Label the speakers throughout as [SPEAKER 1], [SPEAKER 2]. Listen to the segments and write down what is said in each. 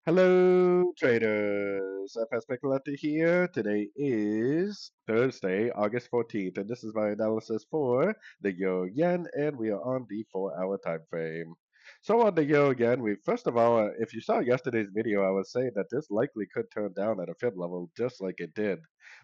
[SPEAKER 1] Hello, traders. FX Pip Collector here. Today is Thursday, August 14th, and this is my analysis for the Euro Yen, and we are on the 4-hour time frame. So on the Euro Yen, first of all, if you saw yesterday's video, I was saying that this likely could turn down at a fib level just like it did.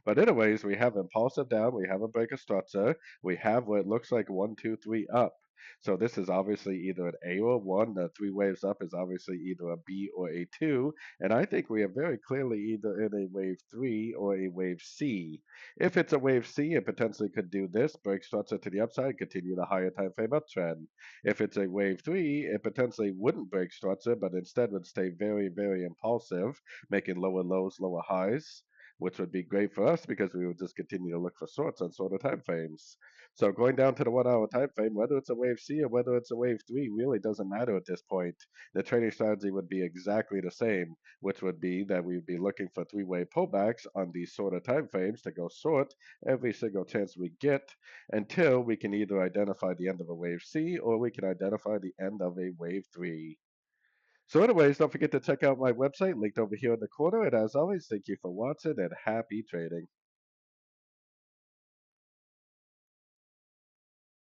[SPEAKER 1] But anyways, we have impulsive down, we have a break of structure, we have what looks like 1, 2, 3 up. So this is obviously either an A or 1. The three waves up is obviously either a B or a 2. And I think we are very clearly either in a wave 3 or a wave C. If it's a wave C, it potentially could do this, break structure to the upside, continue the higher time frame uptrend. If it's a wave 3, it potentially wouldn't break structure, but instead would stay very, very impulsive, making lower lows, lower highs, which would be great for us because we would just continue to look for shorts on shorter time frames. So going down to the 1 hour time frame, whether it's a wave C or whether it's a wave 3 really doesn't matter at this point. The trading strategy would be exactly the same, which would be that we would be looking for three-way pullbacks on these shorter time frames to go short every single chance we get until we can either identify the end of a wave C or we can identify the end of a wave 3. So anyways, don't forget to check out my website linked over here in the corner. And as always, thank you for watching and happy trading.